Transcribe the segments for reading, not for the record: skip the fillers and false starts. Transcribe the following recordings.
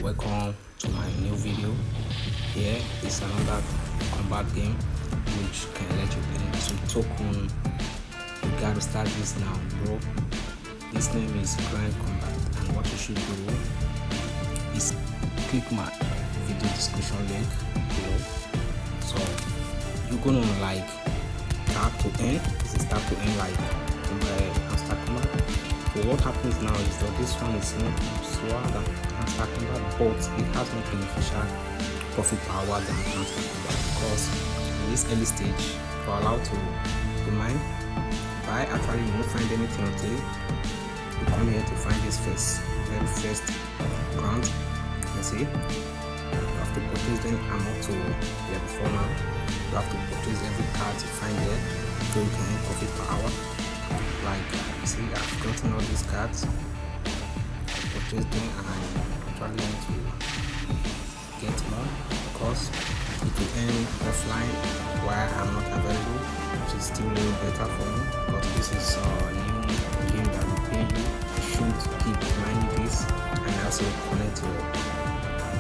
Welcome to my new video. Here is another Kombat game which can let you earn some token. You gotta start this now, bro. This name is Kombat, and what you should do is click my video description link below. So you're gonna like tap to earn. This is tap to earn like Hamster Kombat. So what happens now is that this one is not slower than Hamster Kombat, but it has no beneficial profit power than Hamster Kombat, because in this early stage you're allowed to mine. By actually you won't find anything until you come here to find this very first ground. You see, you have to purchase them. I'm up to level 4 now. You have to purchase every card you find there so you can earn profit per hour. Like you see, I've gotten all these cards, I purchased them, and I'm actually going to get more because it will earn offline while I'm not available, which is still a little better for me, because this is a new game that will pay you. You should keep mining this and also connect your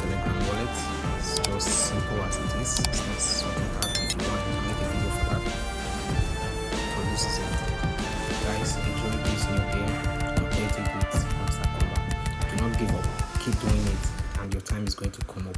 Telegram wallet. It's just simple as it is. It's not something hard. If you want to make a video for that, so this is it. Guys, enjoy this new game. Complete it with Hamster Kombat. Do not give up. Keep doing it, and your time is going to come up.